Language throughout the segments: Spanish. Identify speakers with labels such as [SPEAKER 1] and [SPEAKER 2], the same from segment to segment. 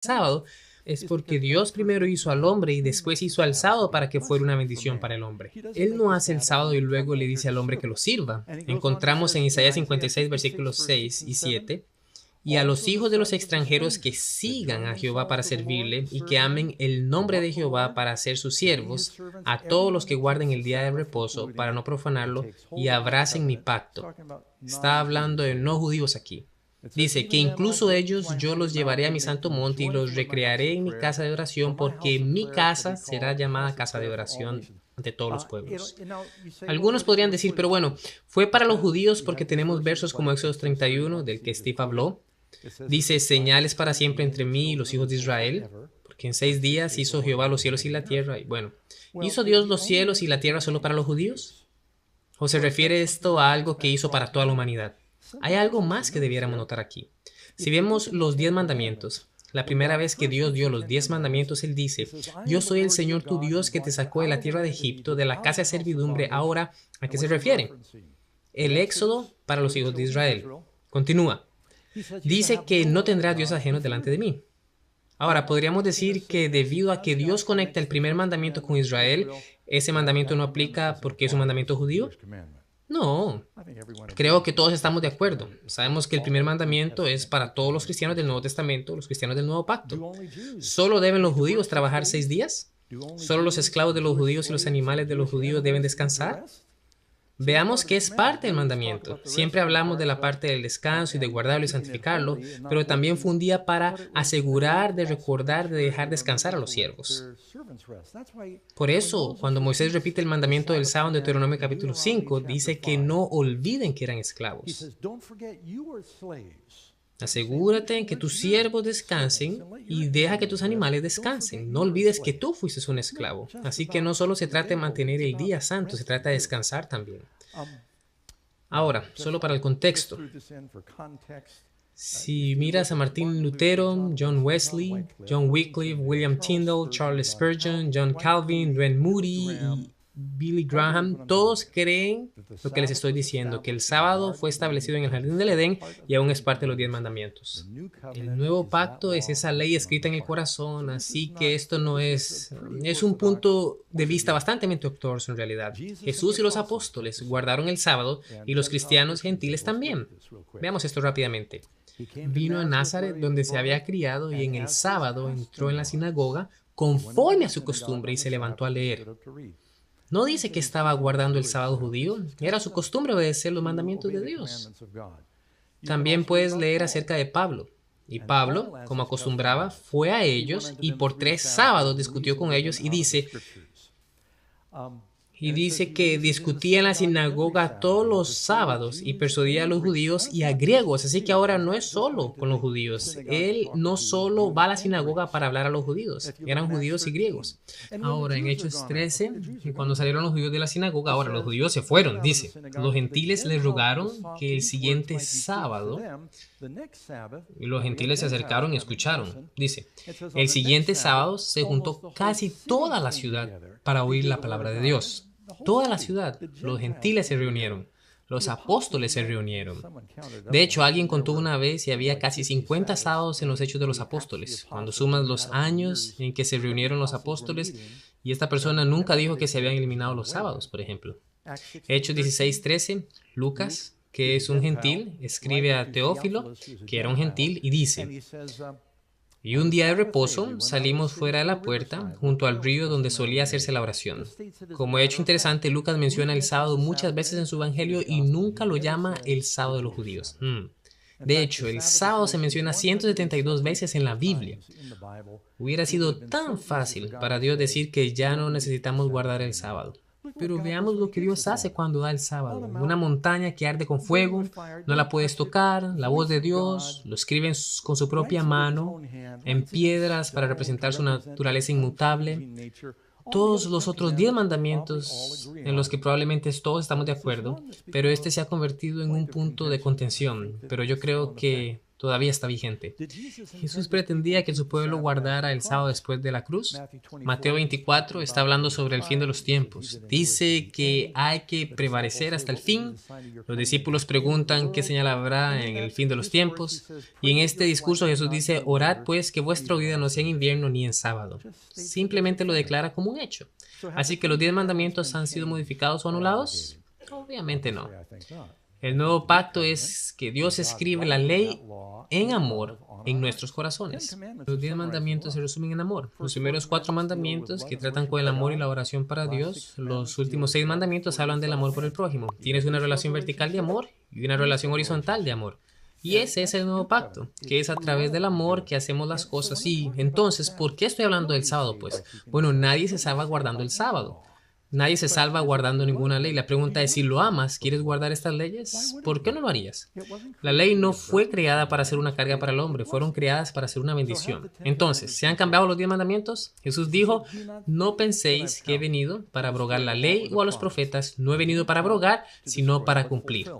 [SPEAKER 1] sábado, es porque Dios primero hizo al hombre y después hizo al sábado para que fuera una bendición para el hombre. Él no hace el sábado y luego le dice al hombre que lo sirva. Encontramos en Isaías 56, versículos 6 y 7. Y a los hijos de los extranjeros que sigan a Jehová para servirle y que amen el nombre de Jehová para ser sus siervos, a todos los que guarden el día de reposo para no profanarlo y abracen mi pacto. Está hablando de no judíos aquí. Dice que incluso ellos yo los llevaré a mi santo monte y los recrearé en mi casa de oración, porque mi casa será llamada casa de oración ante todos los pueblos. Algunos podrían decir, pero bueno, fue para los judíos porque tenemos versos como Éxodo 31, del que Steve habló. Dice, señales para siempre entre mí y los hijos de Israel, porque en 6 días hizo Jehová los cielos y la tierra. Y bueno, ¿hizo Dios los cielos y la tierra solo para los judíos? ¿O se refiere esto a algo que hizo para toda la humanidad? Hay algo más que debiéramos notar aquí. Si vemos los 10 mandamientos, la primera vez que Dios dio los 10 mandamientos, Él dice, yo soy el Señor tu Dios que te sacó de la tierra de Egipto, de la casa de servidumbre. Ahora, ¿a qué se refiere? El éxodo para los hijos de Israel. Continúa. Dice que no tendrá Dios ajeno delante de mí. Ahora, podríamos decir que debido a que Dios conecta el primer mandamiento con Israel, ¿ese mandamiento no aplica porque es un mandamiento judío? No, creo que todos estamos de acuerdo. Sabemos que el primer mandamiento es para todos los cristianos del Nuevo Testamento, los cristianos del Nuevo Pacto. ¿Solo deben los judíos trabajar 6 días? ¿Solo los esclavos de los judíos y los animales de los judíos deben descansar? Veamos que es parte del mandamiento. Siempre hablamos de la parte del descanso y de guardarlo y santificarlo, pero también fue un día para asegurar de recordar de dejar descansar a los siervos. Por eso, cuando Moisés repite el mandamiento del sábado en Deuteronomio capítulo 5, dice que no olviden que eran esclavos. Asegúrate que tus siervos descansen y deja que tus animales descansen. No olvides que tú fuiste un esclavo. Así que no solo se trata de mantener el día santo, se trata de descansar también. Ahora, solo para el contexto. Si miras a Martín Lutero, John Wesley, John Wycliffe, William Tyndale, Charles Spurgeon, John Calvin, Dwayne Moody y Billy Graham, todos creen lo que les estoy diciendo, que el sábado fue establecido en el jardín del Edén y aún es parte de los 10 mandamientos. El nuevo pacto es esa ley escrita en el corazón, así que esto no es un punto de vista bastante ortodoxo en realidad. Jesús y los apóstoles guardaron el sábado y los cristianos gentiles también. Veamos esto rápidamente. Vino a Nazaret, donde se había criado, y en el sábado entró en la sinagoga conforme a su costumbre y se levantó a leer. No dice que estaba guardando el sábado judío, era su costumbre obedecer los mandamientos de Dios. También puedes leer acerca de Pablo. Y Pablo, como acostumbraba, fue a ellos y por 3 sábados discutió con ellos y dice que discutía en la sinagoga todos los sábados y persuadía a los judíos y a griegos. Así que ahora no es solo con los judíos. Él no solo va a la sinagoga para hablar a los judíos, eran judíos y griegos. Ahora, en Hechos 13, cuando salieron los judíos de la sinagoga, ahora los judíos se fueron, dice. Los gentiles les rogaron que el siguiente sábado, y los gentiles se acercaron y escucharon. Dice, el siguiente sábado se juntó casi toda la ciudad para oír la palabra de Dios. Toda la ciudad, los gentiles se reunieron, los apóstoles se reunieron. De hecho, alguien contó una vez y había casi 50 sábados en los Hechos de los Apóstoles, cuando sumas los años en que se reunieron los apóstoles, y esta persona nunca dijo que se habían eliminado los sábados, por ejemplo. Hechos 16:13, Lucas, que es un gentil, escribe a Teófilo, que era un gentil, y dice, y un día de reposo salimos fuera de la puerta, junto al río donde solía hacerse la oración. Como hecho interesante, Lucas menciona el sábado muchas veces en su evangelio y nunca lo llama el sábado de los judíos. De hecho, el sábado se menciona 172 veces en la Biblia. Hubiera sido tan fácil para Dios decir que ya no necesitamos guardar el sábado. Pero veamos lo que Dios hace cuando da el sábado. Una montaña que arde con fuego, no la puedes tocar, la voz de Dios, lo escriben con su propia mano, en piedras para representar su naturaleza inmutable. Todos los otros 10 mandamientos, en los que probablemente todos estamos de acuerdo, pero este se ha convertido en un punto de contención. Pero yo creo que todavía está vigente. Jesús pretendía que su pueblo guardara el sábado después de la cruz. Mateo 24 está hablando sobre el fin de los tiempos. Dice que hay que prevalecer hasta el fin. Los discípulos preguntan qué señal habrá en el fin de los tiempos. Y en este discurso Jesús dice, orad pues que vuestra vida no sea en invierno ni en sábado. Simplemente lo declara como un hecho. Así que los 10 mandamientos han sido modificados o anulados. Obviamente no. El nuevo pacto es que Dios escribe la ley en amor en nuestros corazones. Los 10 mandamientos se resumen en amor. Los primeros 4 mandamientos que tratan con el amor y la oración para Dios. Los últimos 6 mandamientos hablan del amor por el prójimo. Tienes una relación vertical de amor y una relación horizontal de amor. Y ese es el nuevo pacto, que es a través del amor que hacemos las cosas. Y entonces, ¿por qué estoy hablando del sábado? Pues, bueno, nadie se salva guardando el sábado. Nadie se salva guardando ninguna ley. La pregunta es, si lo amas, ¿quieres guardar estas leyes? ¿Por qué no lo harías? La ley no fue creada para ser una carga para el hombre, fueron creadas para ser una bendición. Entonces, ¿se han cambiado los 10 mandamientos? Jesús dijo, no penséis que he venido para abrogar la ley o a los profetas, no he venido para abrogar, sino para cumplir.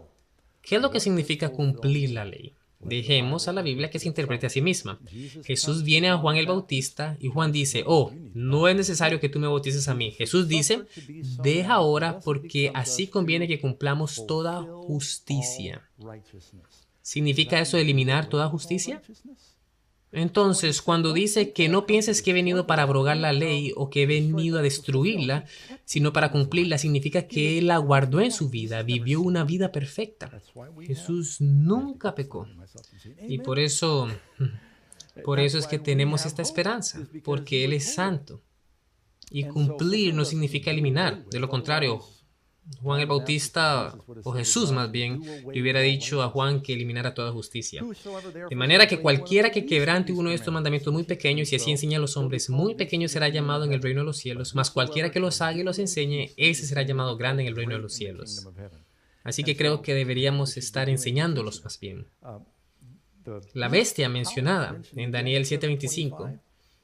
[SPEAKER 1] ¿Qué es lo que significa cumplir la ley? Dejemos a la Biblia que se interprete a sí misma. Jesús viene a Juan el Bautista y Juan dice, oh, no es necesario que tú me bautices a mí. Jesús dice, deja ahora porque así conviene que cumplamos toda justicia. ¿Significa eso eliminar toda justicia? Entonces, cuando dice que no pienses que he venido para abrogar la ley o que he venido a destruirla, sino para cumplirla, significa que Él la guardó en su vida, vivió una vida perfecta. Jesús nunca pecó. Y por eso es que tenemos esta esperanza, porque Él es santo. Y cumplir no significa eliminar, de lo contrario, Juan el Bautista, o Jesús más bien, le hubiera dicho a Juan que eliminara toda justicia. De manera que cualquiera que quebrante uno de estos mandamientos muy pequeños y así enseña a los hombres muy pequeños será llamado en el reino de los cielos, mas cualquiera que los haga y los enseñe, ese será llamado grande en el reino de los cielos. Así que creo que deberíamos estar enseñándolos más bien. La bestia mencionada en Daniel 7:25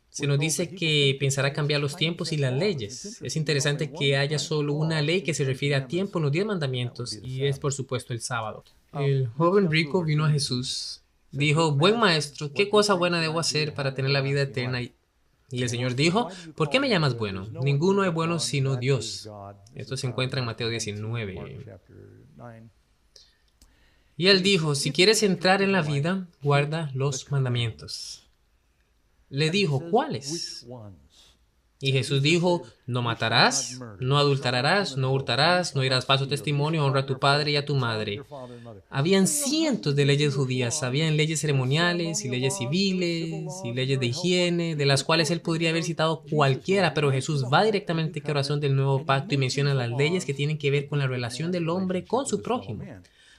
[SPEAKER 1] se nos dice que pensará cambiar los tiempos y las leyes. Es interesante que haya solo una ley que se refiere a tiempo en los 10 mandamientos y es por supuesto el sábado. El joven rico vino a Jesús. Dijo, buen maestro, ¿qué cosa buena debo hacer para tener la vida eterna? Y el Señor dijo, ¿por qué me llamas bueno? Ninguno es bueno sino Dios. Esto se encuentra en Mateo 19. Y él dijo, si quieres entrar en la vida, guarda los mandamientos. Le dijo, ¿cuáles? Y Jesús dijo, no matarás, no adulterarás, no hurtarás, no irás falso testimonio, honra a tu padre y a tu madre. Habían cientos de leyes judías, habían leyes ceremoniales y leyes civiles y leyes de higiene, de las cuales él podría haber citado cualquiera, pero Jesús va directamente a oración del nuevo pacto y menciona las leyes que tienen que ver con la relación del hombre con su prójimo.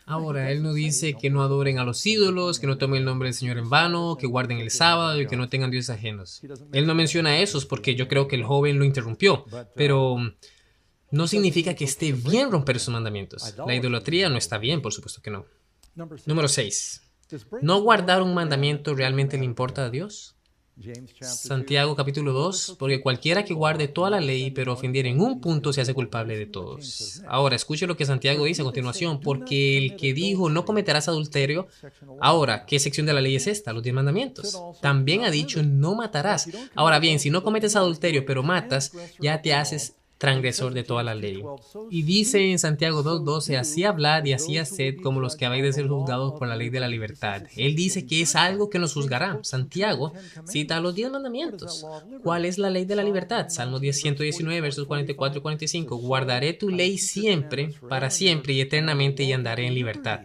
[SPEAKER 1] Ahora, él no dice que no adoren a los ídolos, que no tomen el nombre del Señor en vano, que guarden el sábado y que no tengan dioses ajenos. Él no menciona esos porque yo creo que el joven lo interrumpió, pero no significa que esté bien romper sus mandamientos. La idolatría no está bien, por supuesto que no. Número 6. ¿No guardar un mandamiento realmente le importa a Dios? Santiago capítulo 2, porque cualquiera que guarde toda la ley pero ofendiere en un punto se hace culpable de todos. Ahora, escuche lo que Santiago dice a continuación, porque el que dijo no cometerás adulterio, ahora, ¿qué sección de la ley es esta? Los 10 mandamientos. También ha dicho no matarás. Ahora bien, si no cometes adulterio pero matas, ya te haces transgresor de toda la ley. Y dice en Santiago 2:12, así hablad y así haced como los que habéis de ser juzgados por la ley de la libertad. Él dice que es algo que nos juzgará. Santiago cita los 10 mandamientos. ¿Cuál es la ley de la libertad? Salmo 119, versos 44 y 45. Guardaré tu ley siempre, para siempre y eternamente y andaré en libertad.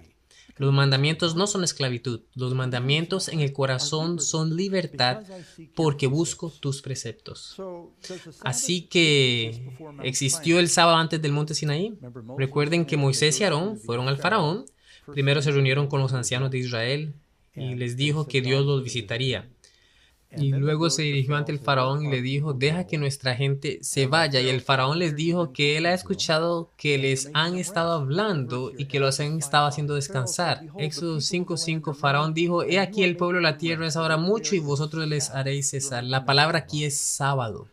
[SPEAKER 1] Los mandamientos no son esclavitud. Los mandamientos en el corazón son libertad porque busco tus preceptos. Así que existió el sábado antes del monte Sinaí. Recuerden que Moisés y Aarón fueron al faraón. Primero se reunieron con los ancianos de Israel y les dijo que Dios los visitaría. Y luego se dirigió ante el faraón y le dijo, deja que nuestra gente se vaya. Y el faraón les dijo que él ha escuchado que les han estado hablando y que los han estado haciendo descansar. Éxodo 5:5, faraón dijo, he aquí el pueblo de la tierra es ahora mucho y vosotros les haréis cesar. La palabra aquí es sábado.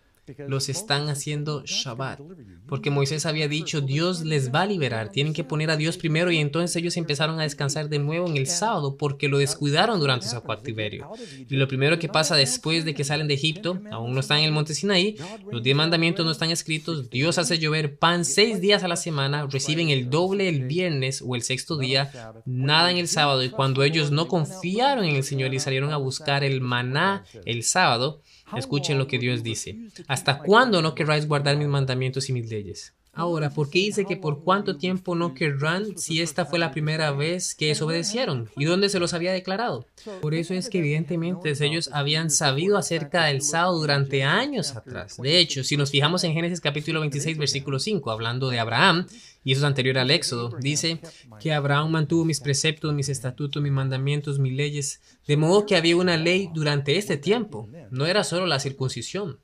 [SPEAKER 1] los están haciendo Shabbat. Porque Moisés había dicho, Dios les va a liberar, tienen que poner a Dios primero, y entonces ellos empezaron a descansar de nuevo en el sábado porque lo descuidaron durante su cautiverio. Y lo primero que pasa después de que salen de Egipto, aún no están en el monte Sinaí, los 10 mandamientos no están escritos, Dios hace llover pan 6 días a la semana, reciben el doble el viernes o el sexto día, nada en el sábado, y cuando ellos no confiaron en el Señor y salieron a buscar el maná el sábado, escuchen lo que Dios dice. ¿Hasta cuándo no querráis guardar mis mandamientos y mis leyes? Ahora, ¿por qué dice que por cuánto tiempo no querrán si esta fue la primera vez que desobedecieron? ¿Y dónde se los había declarado? Por eso es que evidentemente ellos habían sabido acerca del sábado durante años atrás. De hecho, si nos fijamos en Génesis capítulo 26, versículo 5, hablando de Abraham, y eso es anterior al Éxodo, dice que Abraham mantuvo mis preceptos, mis estatutos, mis mandamientos, mis leyes, de modo que había una ley durante este tiempo. No era solo la circuncisión.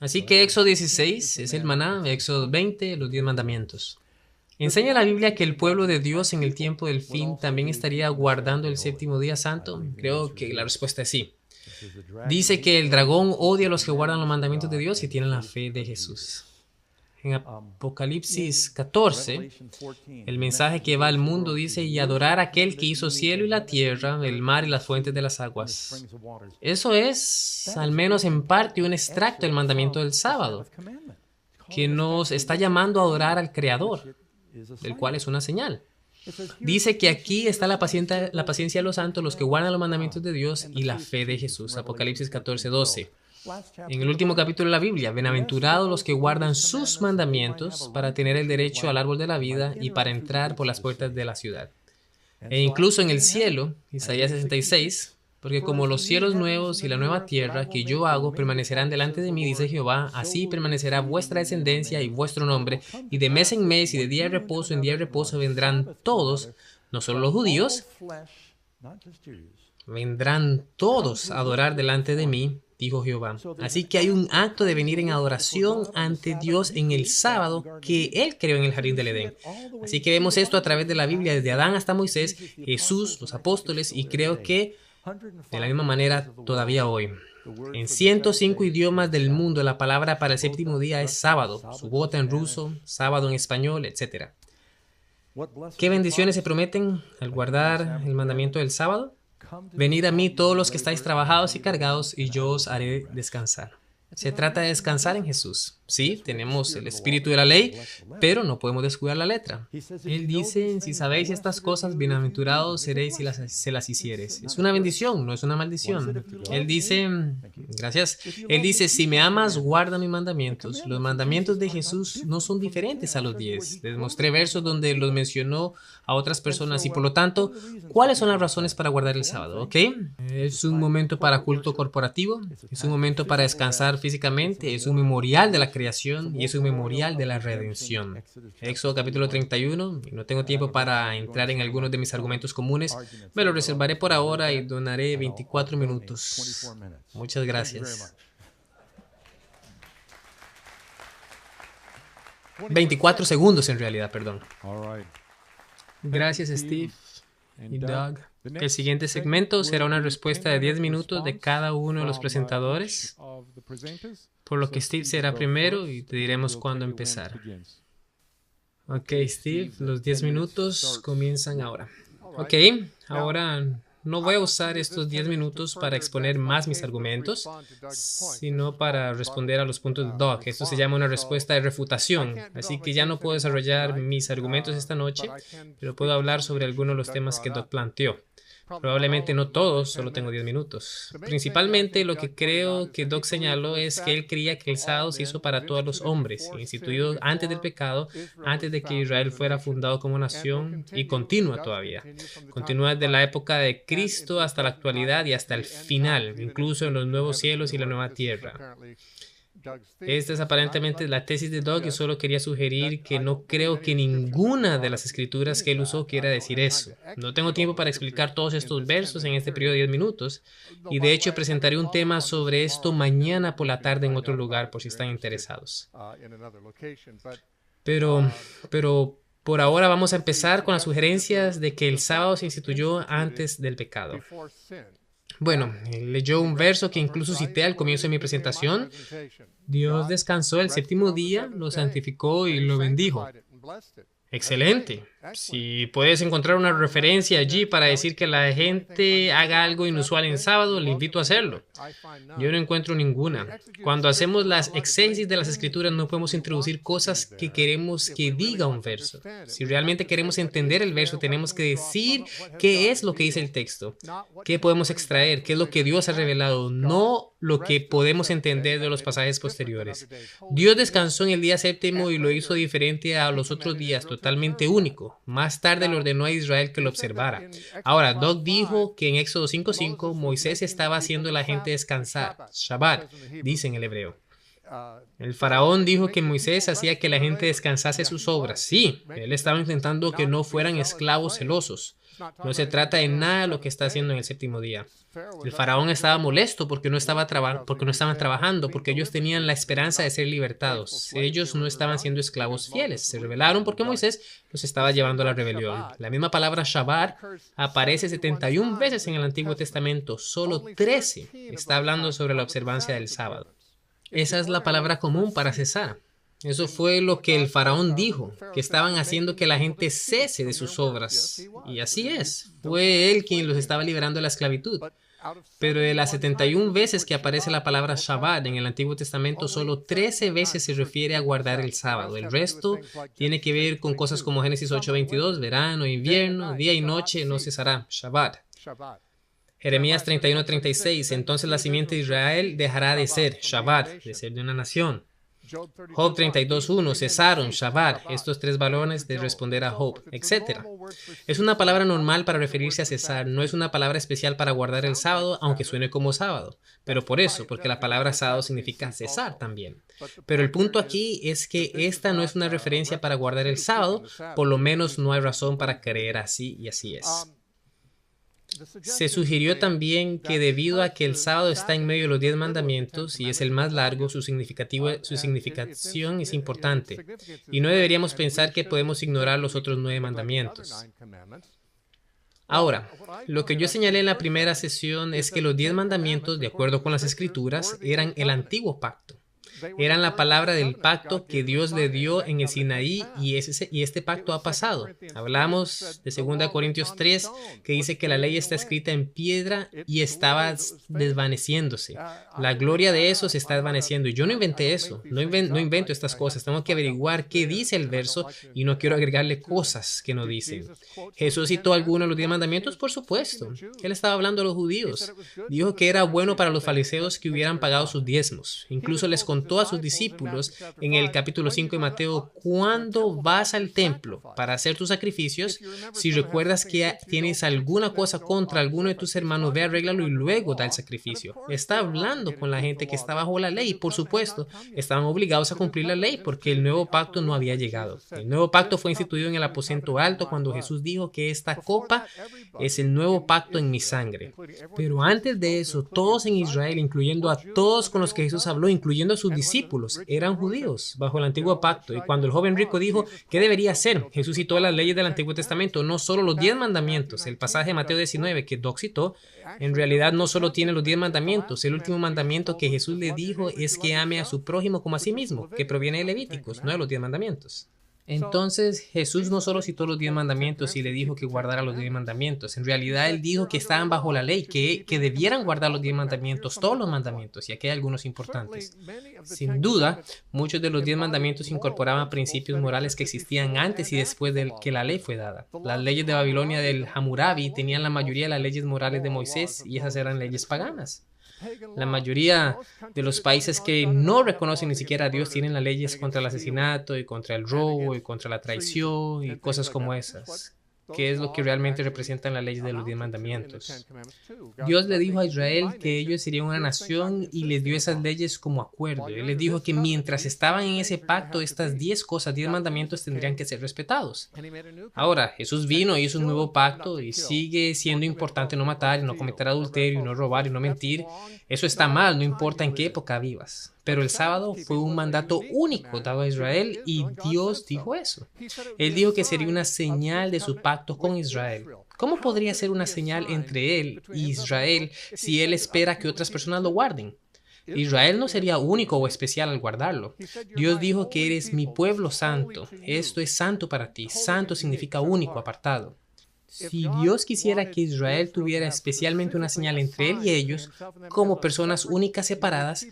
[SPEAKER 1] Así que Éxodo 16 es el maná, Éxodo 20, los 10 mandamientos. ¿Enseña la Biblia que el pueblo de Dios en el tiempo del fin también estaría guardando el séptimo día santo? Creo que la respuesta es sí. Dice que el dragón odia a los que guardan los mandamientos de Dios y tienen la fe de Jesús. En Apocalipsis 14, el mensaje que va al mundo dice, y adorar a aquel que hizo cielo y la tierra, el mar y las fuentes de las aguas. Eso es, al menos en parte, un extracto del mandamiento del sábado, que nos está llamando a adorar al Creador, del cual es una señal. Dice que aquí está la paciencia de los santos, los que guardan los mandamientos de Dios y la fe de Jesús. Apocalipsis 14, 12. En el último capítulo de la Biblia, bienaventurados los que guardan sus mandamientos para tener el derecho al árbol de la vida y para entrar por las puertas de la ciudad. E incluso en el cielo, Isaías 66, porque como los cielos nuevos y la nueva tierra que yo hago permanecerán delante de mí, dice Jehová, así permanecerá vuestra descendencia y vuestro nombre, y de mes en mes y de día de reposo en día de reposo vendrán todos, no solo los judíos, vendrán todos a adorar delante de mí, dijo Jehová. Así que hay un acto de venir en adoración ante Dios en el sábado que Él creó en el jardín del Edén. Así que vemos esto a través de la Biblia, desde Adán hasta Moisés, Jesús, los apóstoles, y creo que de la misma manera todavía hoy. En 105 idiomas del mundo, la palabra para el séptimo día es sábado, subota en ruso, sábado en español, etc. ¿Qué bendiciones se prometen al guardar el mandamiento del sábado? Venid a mí todos los que estáis trabajados y cargados, y yo os haré descansar. Se trata de descansar en Jesús. Sí, tenemos el espíritu de la ley, pero no podemos descuidar la letra. Él dice, si sabéis estas cosas, bienaventurados seréis si se las hiciereis. Es una bendición, no es una maldición. Él dice, gracias, Él dice, si me amas, guarda mis mandamientos. Los mandamientos de Jesús no son diferentes a los 10. Les mostré versos donde los mencionó a otras personas y por lo tanto, ¿cuáles son las razones para guardar el sábado? ¿Ok? Es un momento para culto corporativo, es un momento para descansar físicamente, es un memorial de la creación y es un memorial de la redención. Éxodo capítulo 31, y no tengo tiempo para entrar en algunos de mis argumentos comunes, me lo reservaré por ahora y donaré 24 minutos. Muchas gracias. 24 segundos en realidad, perdón. Gracias, Steve y Doug. El siguiente segmento será una respuesta de 10 minutos de cada uno de los presentadores, por lo que Steve será primero y te diremos cuándo empezar. Ok, Steve, los 10 minutos comienzan ahora. Ok, ahora no voy a usar estos 10 minutos para exponer más mis argumentos, sino para responder a los puntos de Doug. Esto se llama una respuesta de refutación, así que ya no puedo desarrollar mis argumentos esta noche, pero puedo hablar sobre algunos de los temas que Doug planteó. Probablemente no todos, solo tengo 10 minutos. Principalmente lo que creo que Doug señaló es que él creía que el sábado se hizo para todos los hombres, instituido antes del pecado, antes de que Israel fuera fundado como nación y continúa todavía. Continúa desde la época de Cristo hasta la actualidad y hasta el final, incluso en los nuevos cielos y la nueva tierra. Esta es aparentemente la tesis de Doug y solo quería sugerir que no creo que ninguna de las escrituras que él usó quiera decir eso. No tengo tiempo para explicar todos estos versos en este periodo de 10 minutos y de hecho presentaré un tema sobre esto mañana por la tarde en otro lugar por si están interesados. Pero por ahora vamos a empezar con las sugerencias de que el sábado se instituyó antes del pecado. Bueno, él leyó un verso que incluso cité al comienzo de mi presentación. Dios descansó el séptimo día, lo santificó y lo bendijo. Excelente. Si puedes encontrar una referencia allí para decir que la gente haga algo inusual en sábado, le invito a hacerlo. Yo no encuentro ninguna. Cuando hacemos las exégesis de las escrituras no podemos introducir cosas que queremos que diga un verso. Si realmente queremos entender el verso, tenemos que decir qué es lo que dice el texto, qué podemos extraer, qué es lo que Dios ha revelado, no lo que podemos entender de los pasajes posteriores. Dios descansó en el día séptimo y lo hizo diferente a los otros días, totalmente único. Más tarde le ordenó a Israel que lo observara. Ahora, Doug dijo que en Éxodo 5:5 Moisés estaba haciendo a la gente descansar. Shabbat, dice en el hebreo. El faraón dijo que Moisés hacía que la gente descansase sus obras. Sí, él estaba intentando que no fueran esclavos celosos. No se trata de nada de lo que está haciendo en el séptimo día. El faraón estaba molesto porque no estaban trabajando, porque ellos tenían la esperanza de ser libertados. Ellos no estaban siendo esclavos fieles. Se rebelaron porque Moisés los estaba llevando a la rebelión. La misma palabra Shabbat aparece 71 veces en el Antiguo Testamento. Solo 13 está hablando sobre la observancia del sábado. Esa es la palabra común para cesar. Eso fue lo que el faraón dijo, que estaban haciendo que la gente cese de sus obras. Y así es, fue él quien los estaba liberando de la esclavitud. Pero de las 71 veces que aparece la palabra Shabbat en el Antiguo Testamento, solo 13 veces se refiere a guardar el sábado. El resto tiene que ver con cosas como Génesis 8:22, verano, invierno, día y noche no cesará, Shabbat. Jeremías 31:36, entonces la simiente de Israel dejará de ser, Shabbat, de ser de una nación. Job 32:1, cesaron, Shabbat, estos tres varones de responder a Job, etc. Es una palabra normal para referirse a cesar, no es una palabra especial para guardar el sábado, aunque suene como sábado. Pero por eso, porque la palabra sábado significa cesar también. Pero el punto aquí es que esta no es una referencia para guardar el sábado, por lo menos no hay razón para creer así y así es. Se sugirió también que debido a que el sábado está en medio de los 10 mandamientos y es el más largo, su significación es importante. Y no deberíamos pensar que podemos ignorar los otros 9 mandamientos. Ahora, lo que yo señalé en la primera sesión es que los 10 mandamientos, de acuerdo con las Escrituras, eran el antiguo pacto. Eran la palabra del pacto que Dios le dio en el Sinaí y este pacto ha pasado. Hablamos de 2 Corintios 3 que dice que la ley está escrita en piedra y estaba desvaneciéndose. La gloria de eso se está desvaneciendo y yo no inventé eso, no invento estas cosas. Tengo que averiguar qué dice el verso y no quiero agregarle cosas que no dicen. ¿Jesús citó alguno de los 10 mandamientos? Por supuesto. Él estaba hablando a los judíos. Dijo que era bueno para los fariseos que hubieran pagado sus diezmos. Incluso les contó a sus discípulos en el capítulo 5 de Mateo: cuando vas al templo para hacer tus sacrificios, si recuerdas que tienes alguna cosa contra alguno de tus hermanos, ve, arréglalo y luego da el sacrificio. Está hablando con la gente que está bajo la ley y por supuesto estaban obligados a cumplir la ley porque el nuevo pacto no había llegado. El nuevo pacto fue instituido en el aposento alto cuando Jesús dijo que esta copa es el nuevo pacto en mi sangre. Pero antes de eso, todos en Israel, incluyendo a todos con los que Jesús habló, incluyendo a sus discípulos, eran judíos bajo el antiguo pacto. Y cuando el joven rico dijo ¿qué debería hacer?, Jesús citó las leyes del Antiguo Testamento, no solo los 10 mandamientos. El pasaje de Mateo 19 que Doc citó, en realidad no solo tiene los 10 mandamientos. El último mandamiento que Jesús le dijo es que ame a su prójimo como a sí mismo, que proviene de Levíticos, no de los 10 mandamientos. Entonces Jesús no solo citó los 10 mandamientos y le dijo que guardara los 10 mandamientos. En realidad él dijo que estaban bajo la ley, que debieran guardar los 10 mandamientos, todos los mandamientos, y aquí hay algunos importantes. Sin duda, muchos de los 10 mandamientos incorporaban principios morales que existían antes y después de que la ley fue dada. Las leyes de Babilonia del Hammurabi tenían la mayoría de las leyes morales de Moisés y esas eran leyes paganas. La mayoría de los países que no reconocen ni siquiera a Dios tienen las leyes contra el asesinato y contra el robo y contra la traición y cosas como esas, que es lo que realmente representan las leyes de los 10 mandamientos. Dios le dijo a Israel que ellos serían una nación y les dio esas leyes como acuerdo. Él les dijo que mientras estaban en ese pacto, estas 10 cosas, 10 mandamientos tendrían que ser respetados. Ahora, Jesús vino y hizo un nuevo pacto y sigue siendo importante no matar, y no cometer adulterio, y no robar, y no mentir. Eso está mal, no importa en qué época vivas. Pero el sábado fue un mandato único dado a Israel y Dios dijo eso. Él dijo que sería una señal de su pacto pacto con Israel. ¿Cómo podría ser una señal entre él y Israel si él espera que otras personas lo guarden? Israel no sería único o especial al guardarlo. Dios dijo que eres mi pueblo santo. Esto es santo para ti. Santo significa único, apartado. Si Dios quisiera que Israel tuviera especialmente una señal entre él y ellos, como personas únicas separadas,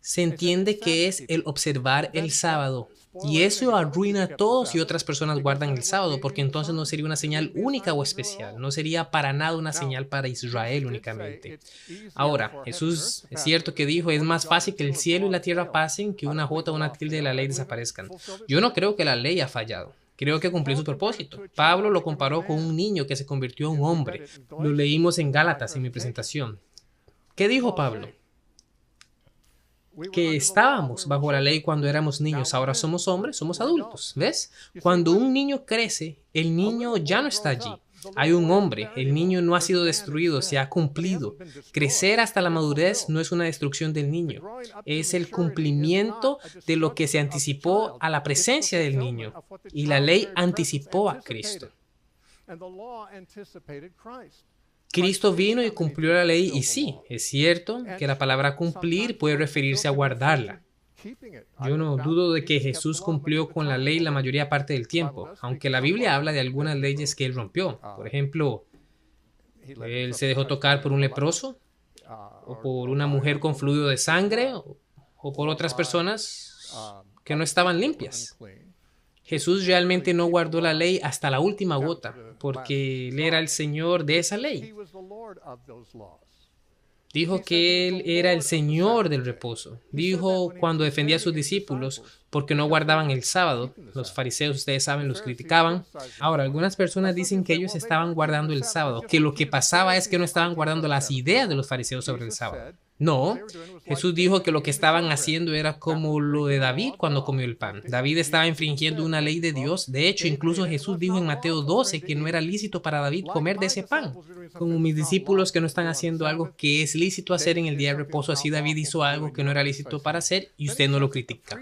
[SPEAKER 1] se entiende que es el observar el sábado. Y eso arruina a todos si otras personas guardan el sábado, porque entonces no sería una señal única o especial, no sería para nada una señal para Israel únicamente. Ahora, Jesús es cierto que dijo, es más fácil que el cielo y la tierra pasen que una jota o una tilde de la ley desaparezcan. Yo no creo que la ley ha fallado. Creo que cumplió su propósito. Pablo lo comparó con un niño que se convirtió en un hombre. Lo leímos en Gálatas en mi presentación. ¿Qué dijo Pablo? Que estábamos bajo la ley cuando éramos niños, ahora somos hombres, somos adultos. ¿Ves? Cuando un niño crece, el niño ya no está allí. Hay un hombre, el niño no ha sido destruido, se ha cumplido. Crecer hasta la madurez no es una destrucción del niño, es el cumplimiento de lo que se anticipó a la presencia del niño. Y la ley anticipó a Cristo. Cristo vino y cumplió la ley y sí, es cierto que la palabra cumplir puede referirse a guardarla. Yo no dudo de que Jesús cumplió con la ley la mayoría parte del tiempo, aunque la Biblia habla de algunas leyes que él rompió. Por ejemplo, él se dejó tocar por un leproso, o por una mujer con fluido de sangre, o por otras personas que no estaban limpias. Jesús realmente no guardó la ley hasta la última gota, porque Él era el Señor de esa ley. Dijo que Él era el Señor del reposo. Dijo cuando defendía a sus discípulos porque no guardaban el sábado. Los fariseos, ustedes saben, los criticaban. Ahora, algunas personas dicen que ellos estaban guardando el sábado, que lo que pasaba es que no estaban guardando las ideas de los fariseos sobre el sábado. No, Jesús dijo que lo que estaban haciendo era como lo de David cuando comió el pan. David estaba infringiendo una ley de Dios. De hecho, incluso Jesús dijo en Mateo 12 que no era lícito para David comer de ese pan. Como mis discípulos que no están haciendo algo que es lícito hacer en el día de reposo, así David hizo algo que no era lícito para hacer y usted no lo critica.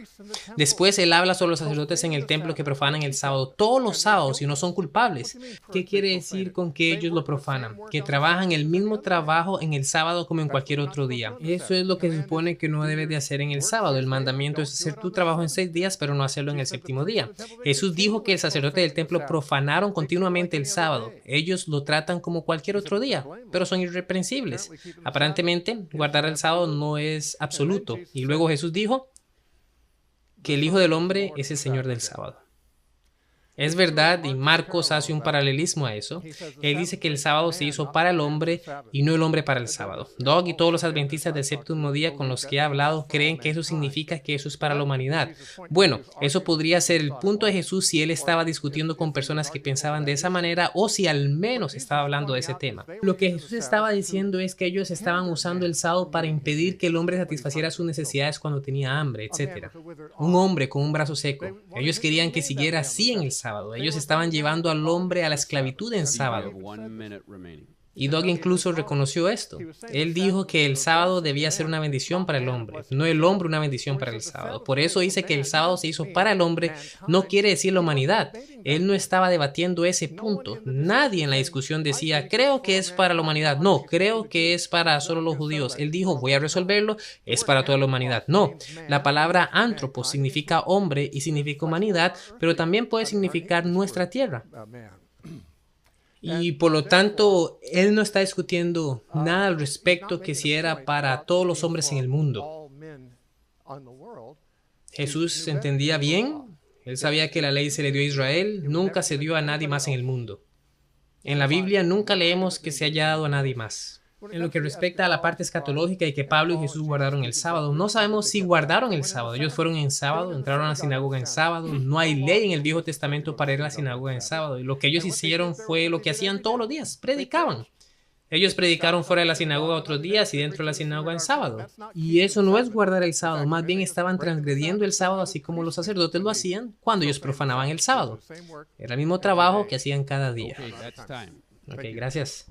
[SPEAKER 1] Después él habla sobre los sacerdotes en el templo que profanan el sábado todos los sábados y no son culpables. ¿Qué quiere decir con que ellos lo profanan? Que trabajan el mismo trabajo en el sábado como en cualquier otro día. Eso es lo que se supone que no debes de hacer en el sábado. El mandamiento es hacer tu trabajo en 6 días, pero no hacerlo en el séptimo día. Jesús dijo que el sacerdote del templo profanaron continuamente el sábado. Ellos lo tratan como cualquier otro día, pero son irreprensibles. Aparentemente, guardar el sábado no es absoluto. Y luego Jesús dijo que el Hijo del Hombre es el Señor del sábado. Es verdad, y Marcos hace un paralelismo a eso. Él dice que el sábado se hizo para el hombre y no el hombre para el sábado. Doug y todos los adventistas del séptimo día con los que he hablado creen que eso significa que eso es para la humanidad. Bueno, eso podría ser el punto de Jesús si él estaba discutiendo con personas que pensaban de esa manera o si al menos estaba hablando de ese tema. Lo que Jesús estaba diciendo es que ellos estaban usando el sábado para impedir que el hombre satisfaciera sus necesidades cuando tenía hambre, etc. Un hombre con un brazo seco. Ellos querían que siguiera así en el sábado. Ellos estaban llevando al hombre a la esclavitud en sábado. Y Doug incluso reconoció esto. Él dijo que el sábado debía ser una bendición para el hombre, no el hombre una bendición para el sábado. Por eso dice que el sábado se hizo para el hombre, no quiere decir la humanidad. Él no estaba debatiendo ese punto. Nadie en la discusión decía, creo que es para la humanidad. No, creo que es para solo los judíos. Él dijo, voy a resolverlo, es para toda la humanidad. No, la palabra antropos significa hombre y significa humanidad, pero también puede significar nuestra tierra. Y por lo tanto, él no está discutiendo nada al respecto que si era para todos los hombres en el mundo. Jesús entendía bien, él sabía que la ley se le dio a Israel, nunca se dio a nadie más en el mundo. En la Biblia nunca leemos que se haya dado a nadie más. En lo que respecta a la parte escatológica y que Pablo y Jesús guardaron el sábado, no sabemos si guardaron el sábado. Ellos fueron en sábado, entraron a la sinagoga en sábado. No hay ley en el Viejo Testamento para ir a la sinagoga en sábado. Y lo que ellos hicieron fue lo que hacían todos los días, predicaban. Ellos predicaron fuera de la sinagoga otros días y dentro de la sinagoga en sábado. Y eso no es guardar el sábado, más bien estaban transgrediendo el sábado así como los sacerdotes lo hacían cuando ellos profanaban el sábado. Era el mismo trabajo que hacían cada día. Ok, gracias.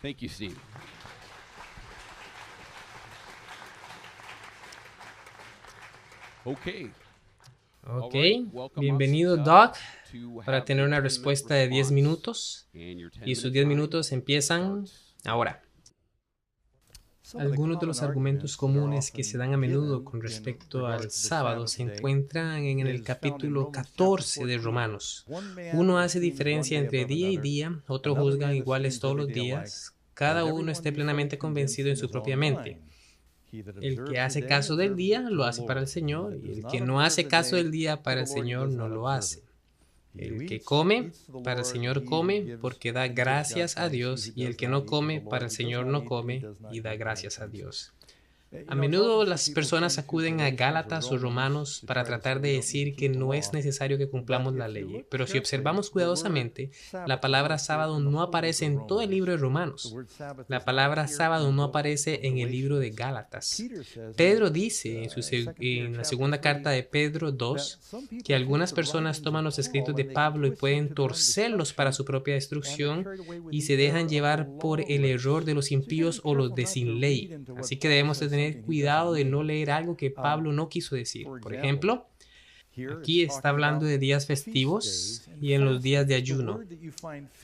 [SPEAKER 2] Thank you, Steve.
[SPEAKER 1] Ok, bienvenido Doc. para tener una respuesta de 10 minutos y sus 10 minutos empiezan ahora. Algunos de los argumentos comunes que se dan a menudo con respecto al sábado se encuentran en el capítulo 14 de Romanos. Uno hace diferencia entre día y día, otro juzgan iguales todos los días, cada uno esté plenamente convencido en su propia mente. El que hace caso del día lo hace para el Señor, y el que no hace caso del día para el Señor no lo hace. El que come, para el Señor come, porque da gracias a Dios, y el que no come, para el Señor no come, y da gracias a Dios. A menudo las personas acuden a Gálatas o Romanos para tratar de decir que no es necesario que cumplamos la ley, pero si observamos cuidadosamente, la palabra sábado no aparece en todo el libro de Romanos. La palabra sábado no aparece en el libro de Gálatas. Pedro dice en la segunda carta de Pedro 2 que algunas personas toman los escritos de Pablo y pueden torcerlos para su propia destrucción y se dejan llevar por el error de los impíos o los de sin ley. Así que debemos de tener cuidado de no leer algo que Pablo no quiso decir. Por ejemplo, aquí está hablando de días festivos y en los días de ayuno.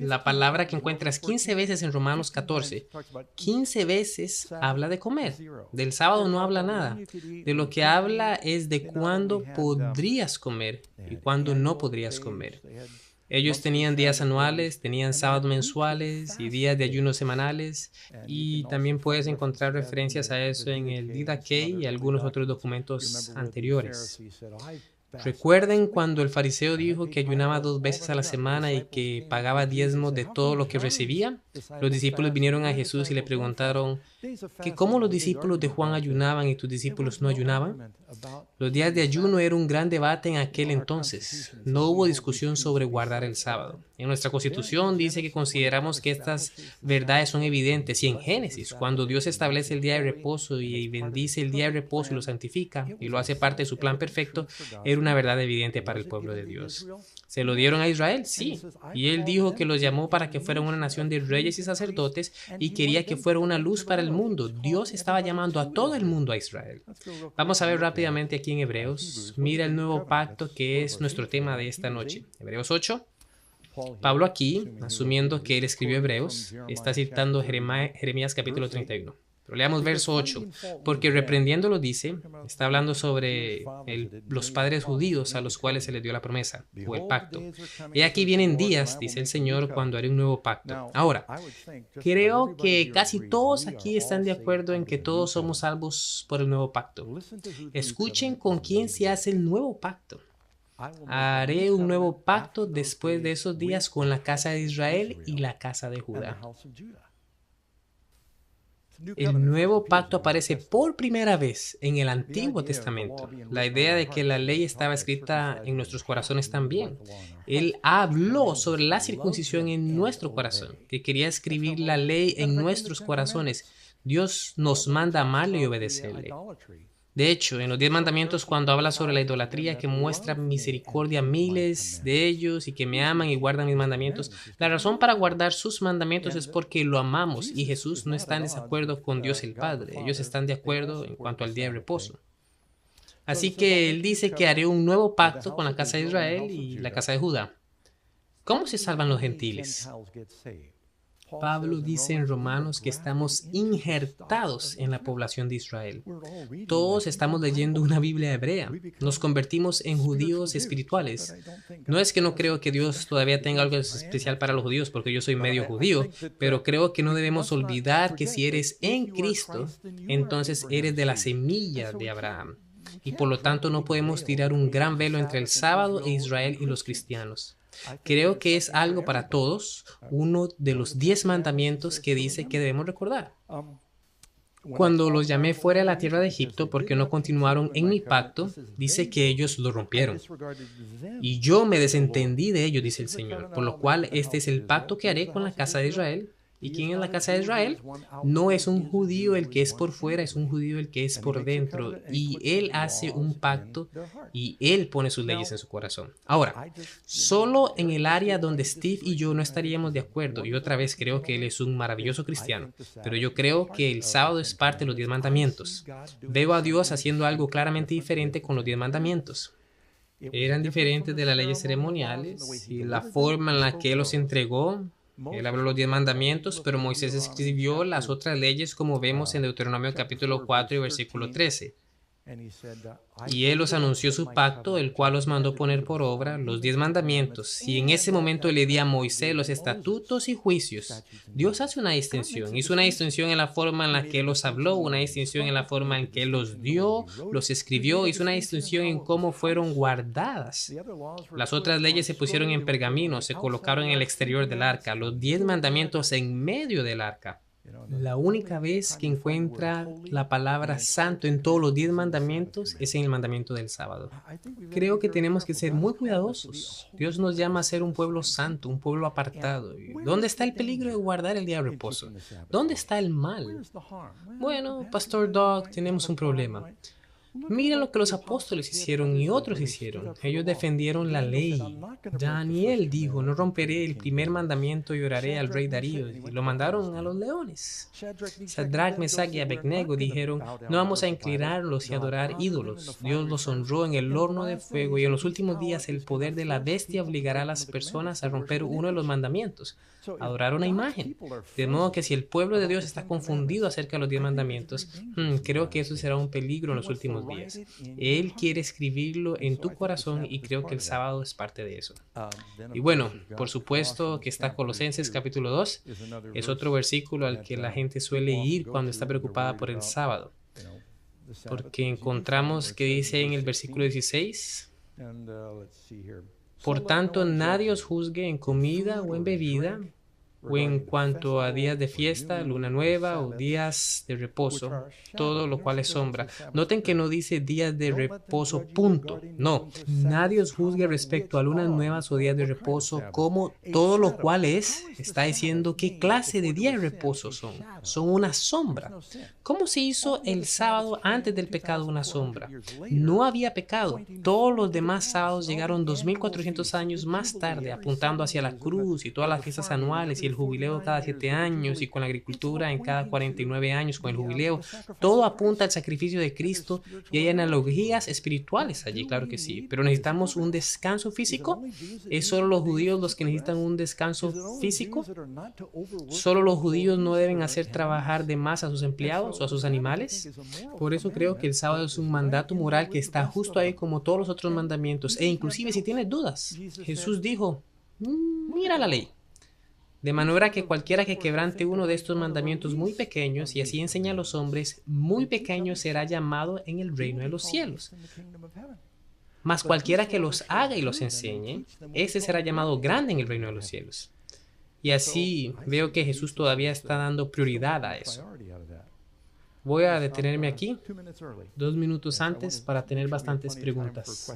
[SPEAKER 1] La palabra que encuentras 15 veces en Romanos 14, 15 veces habla de comer. Del sábado no habla nada. De lo que habla es de cuándo podrías comer y cuándo no podrías comer. Ellos tenían días anuales, tenían sábados mensuales y días de ayuno semanales, y también puedes encontrar referencias a eso en el Didache y algunos otros documentos anteriores. Recuerden cuando el fariseo dijo que ayunaba 2 veces a la semana y que pagaba diezmo de todo lo que recibía. Los discípulos vinieron a Jesús y le preguntaron que cómo los discípulos de Juan ayunaban y tus discípulos no ayunaban. Los días de ayuno era un gran debate en aquel entonces. No hubo discusión sobre guardar el sábado. En nuestra Constitución dice que consideramos que estas verdades son evidentes, y en Génesis, cuando Dios establece el día de reposo y bendice el día de reposo y lo santifica y lo hace parte de su plan perfecto, era una verdad evidente para el pueblo de Dios. ¿Se lo dieron a Israel? Sí. Y él dijo que los llamó para que fueran una nación de reyes y sacerdotes y quería que fuera una luz para el mundo. Dios estaba llamando a todo el mundo a Israel. Vamos a ver rápidamente aquí en Hebreos. Mira el nuevo pacto, que es nuestro tema de esta noche. Hebreos 8. Pablo aquí, asumiendo que él escribió Hebreos, está citando Jeremías capítulo 31. Pero leamos verso 8, porque reprendiéndolo dice, está hablando sobre los padres judíos a los cuales se les dio la promesa, o el pacto. Y aquí vienen días, dice el Señor, cuando haré un nuevo pacto. Ahora, creo que casi todos aquí están de acuerdo en que todos somos salvos por el nuevo pacto. Escuchen con quién se hace el nuevo pacto. Haré un nuevo pacto después de esos días con la casa de Israel y la casa de Judá. El nuevo pacto aparece por primera vez en el Antiguo Testamento. La idea de que la ley estaba escrita en nuestros corazones también. Él habló sobre la circuncisión en nuestro corazón, que quería escribir la ley en nuestros corazones. Dios nos manda amarle y obedecerle. De hecho, en los 10 mandamientos, cuando habla sobre la idolatría, que muestra misericordia a miles de ellos y que me aman y guardan mis mandamientos, la razón para guardar sus mandamientos es porque lo amamos, y Jesús no está en desacuerdo con Dios el Padre. Ellos están de acuerdo en cuanto al día de reposo. Así que él dice que haré un nuevo pacto con la casa de Israel y la casa de Judá. ¿Cómo se salvan los gentiles? Pablo dice en Romanos que estamos injertados en la población de Israel. Todos estamos leyendo una Biblia hebrea. Nos convertimos en judíos espirituales. No es que no creo que Dios todavía tenga algo especial para los judíos, porque yo soy medio judío, pero creo que no debemos olvidar que si eres en Cristo, entonces eres de la semilla de Abraham. Y por lo tanto no podemos tirar un gran velo entre el sábado e Israel y los cristianos. Creo que es algo para todos, uno de los 10 mandamientos que dice que debemos recordar. Cuando los llamé fuera de la tierra de Egipto porque no continuaron en mi pacto, dice que ellos lo rompieron. Y yo me desentendí de ellos, dice el Señor, por lo cual este es el pacto que haré con la casa de Israel. ¿Y quién es la casa de Israel? No es un judío el que es por fuera, es un judío el que es por dentro. Y él hace un pacto y él pone sus leyes en su corazón. Ahora, solo en el área donde Steve y yo no estaríamos de acuerdo, y otra vez creo que él es un maravilloso cristiano, pero yo creo que el sábado es parte de los 10 mandamientos. Veo a Dios haciendo algo claramente diferente con los 10 mandamientos. Eran diferentes de las leyes ceremoniales y la forma en la que Él los entregó. Él habló los 10 mandamientos, pero Moisés escribió las otras leyes como vemos en Deuteronomio capítulo 4 y versículo 13. Y Él os anunció su pacto, el cual os mandó poner por obra los 10 mandamientos. Y en ese momento le di a Moisés los estatutos y juicios. Dios hace una distinción. Hizo una distinción en la forma en la que Él los habló, una distinción en la forma en que Él los dio, los escribió. Hizo una distinción en cómo fueron guardadas. Las otras leyes se pusieron en pergamino, se colocaron en el exterior del arca. Los 10 mandamientos en medio del arca. La única vez que encuentra la palabra santo en todos los 10 mandamientos es en el mandamiento del sábado. Creo que tenemos que ser muy cuidadosos. Dios nos llama a ser un pueblo santo, un pueblo apartado. ¿Y dónde está el peligro de guardar el día de reposo? ¿Dónde está el mal? Bueno, Pastor Doug, tenemos un problema. Miren lo que los apóstoles hicieron y otros hicieron. Ellos defendieron la ley. Daniel dijo, no romperé el primer mandamiento y oraré al rey Darío. Y lo mandaron a los leones. Sadrach, Mesach y Abednego dijeron, no vamos a inclinarlos y adorar ídolos. Dios los honró en el horno de fuego y en los últimos días el poder de la bestia obligará a las personas a romper uno de los mandamientos, adorar una imagen. De modo que si el pueblo de Dios está confundido acerca de los 10 mandamientos, creo que eso será un peligro en los últimos días. Él quiere escribirlo en tu corazón y creo que el sábado es parte de eso. Y bueno, por supuesto que está Colosenses capítulo 2. Es otro versículo al que la gente suele ir cuando está preocupada por el sábado. Porque encontramos que dice en el versículo 16, por tanto, nadie os juzgue en comida o en bebida, o en cuanto a días de fiesta, luna nueva o días de reposo, todo lo cual es sombra. Noten que no dice días de reposo, punto. No, nadie os juzgue respecto a lunas nuevas o días de reposo, como todo lo cual está diciendo qué clase de días de reposo son. Son una sombra. ¿Cómo se hizo el sábado antes del pecado una sombra? No había pecado. Todos los demás sábados llegaron 2400 años más tarde, apuntando hacia la cruz y todas las fiestas anuales y el jubileo cada 7 años y con la agricultura en cada 49 años con el jubileo. Todo apunta al sacrificio de Cristo y hay analogías espirituales allí, claro que sí. Pero necesitamos un descanso físico. ¿Es solo los judíos los que necesitan un descanso físico? ¿Solo los judíos no deben hacer trabajar de más a sus empleados o a sus animales? Por eso creo que el sábado es un mandato moral que está justo ahí como todos los otros mandamientos. E inclusive si tienes dudas, Jesús dijo, mira la ley. De manera que cualquiera que quebrante uno de estos mandamientos muy pequeños y así enseña a los hombres, muy pequeño será llamado en el reino de los cielos. Mas cualquiera que los haga y los enseñe, ese será llamado grande en el reino de los cielos. Y así veo que Jesús todavía está dando prioridad a eso. Voy a detenerme aquí 2 minutos antes para tener bastantes preguntas.